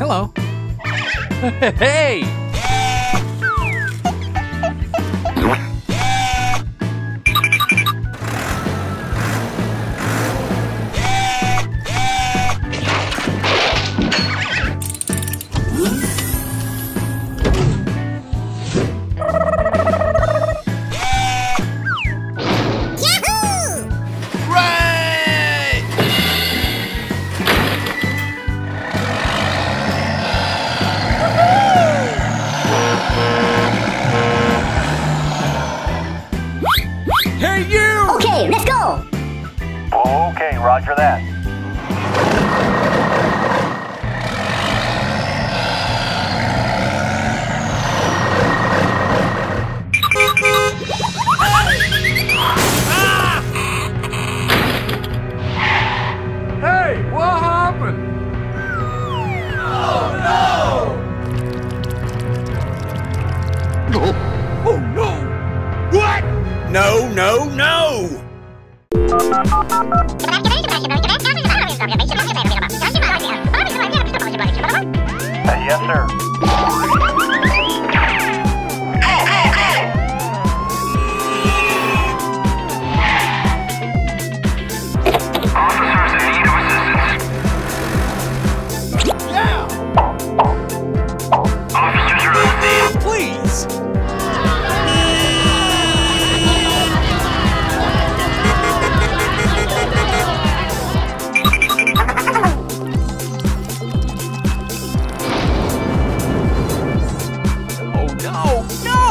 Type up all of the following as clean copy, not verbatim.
Hello. Hey! Hey, you! Okay, let's go! Okay, roger that. Hey, what happened? Oh, no! Oh no! What? No, no, no! Yes, sir. Officers in need of assistance. Yeah! Officers are on scene. Please! Oh no! No!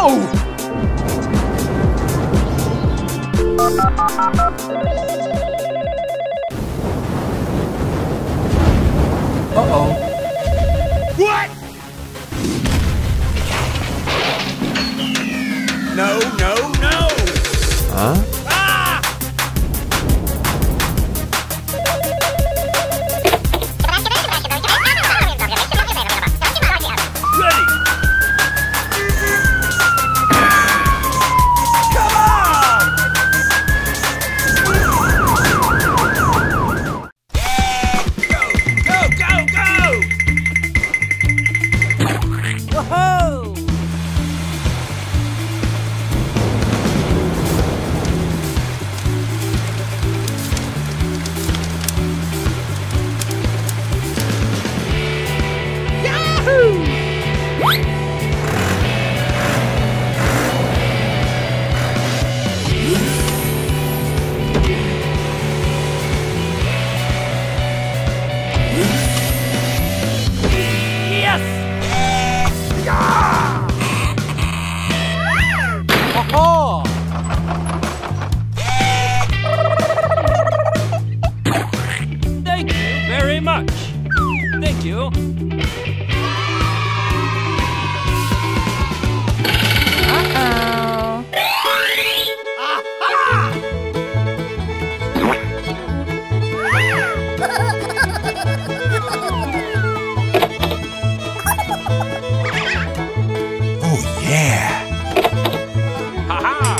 Uh-oh. What? No, no, no! Huh? Ah! Ready! Come on! Go, go, go, go! Whoa! Yes! Yeah! Oh! Thank you very much. Thank you. Uh-oh. Oh, yeah! Ha-ha!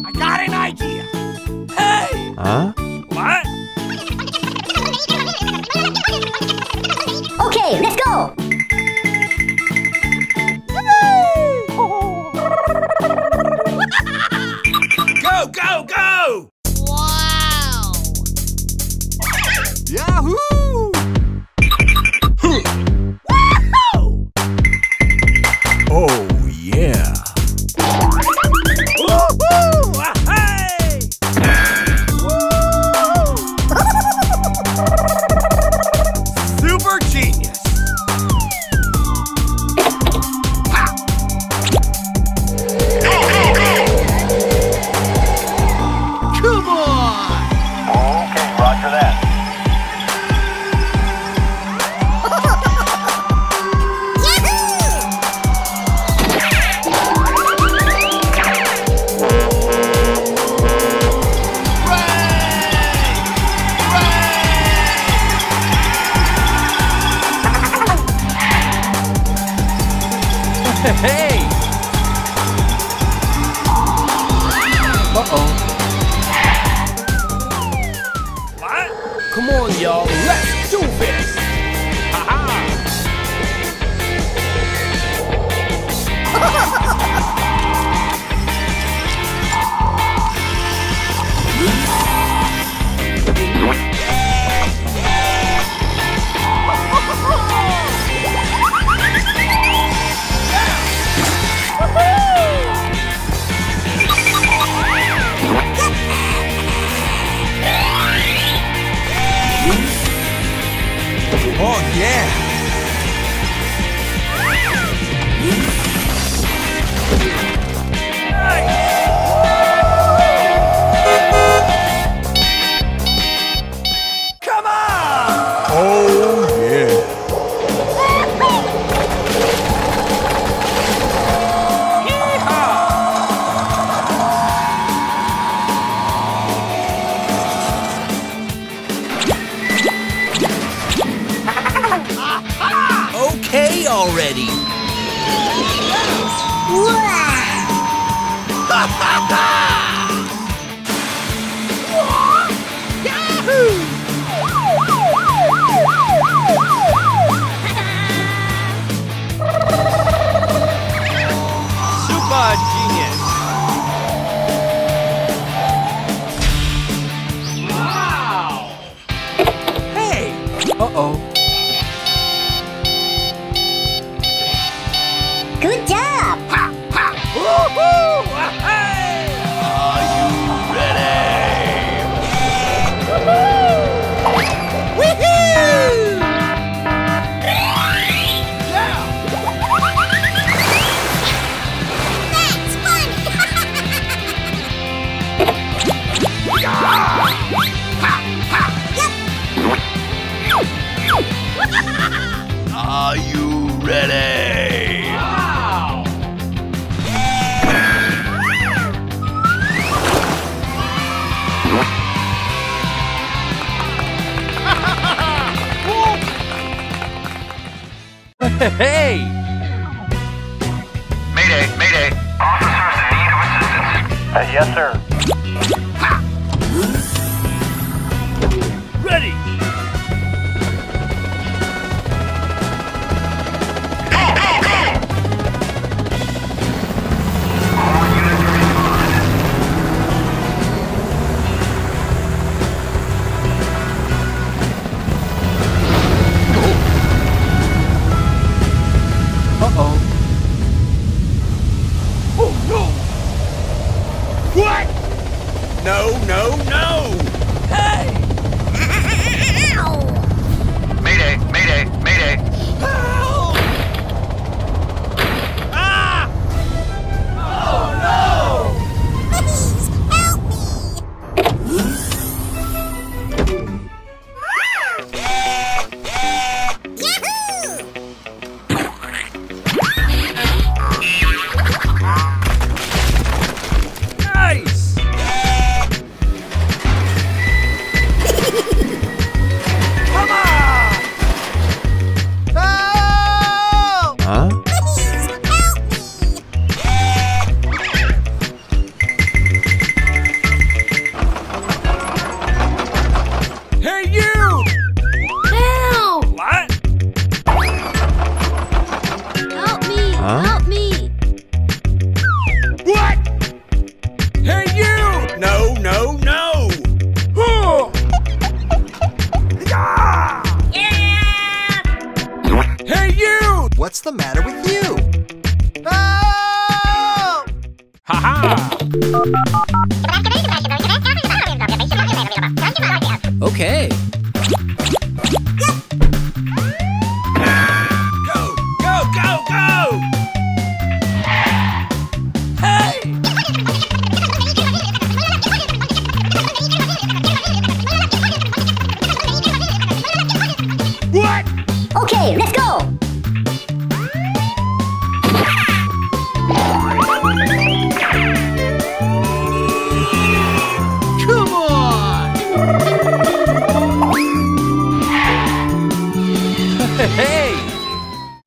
I got an idea! Hey! Huh? What? Okay, let's go! Go, go, go! Wow! Yahoo! Oh, yeah! Woohoo! Ah-hey! Super genius! Hey! Uh-oh. What? Come on, y'all. Let's do this! Ha-ha! Oh, yeah. Come on! Oh, yeah. Okay already. Super genius! Hey! Uh-oh. Good job. Woohoo! Hey! Are you ready? That's funny. Are you ready? Wow! Hey! Mayday, mayday. Officers in need of assistance. Yes, sir. Ready! Uh-oh. Oh no! What? No, no, no! Hey! Mayday, mayday, mayday. Help! Ah! Oh no! Please help me. Yahoo! Nice! Come on! Huh? Please help me. Hey, you! Help! What? Help me! Huh? Help me! What? Hey, you! No, no, no! Oh! Ah! Hey, you! What's the matter with you? Ha-ha! Okay. Go, go, go, go! Hey! What? Okay, let's go! Come on! Hey!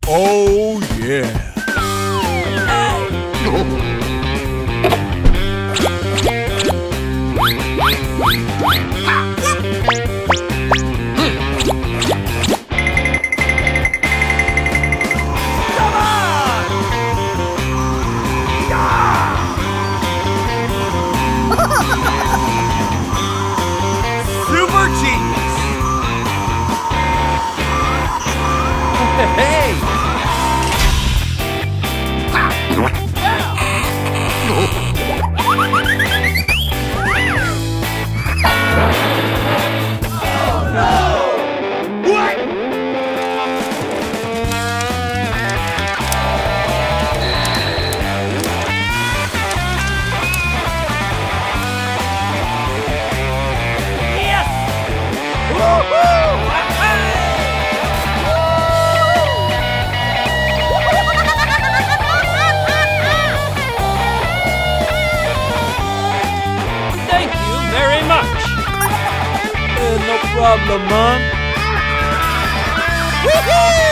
Oh, yeah. Hey! What? Yes! Woohoo! Thank you very much. No problem, Mom. Woohoo!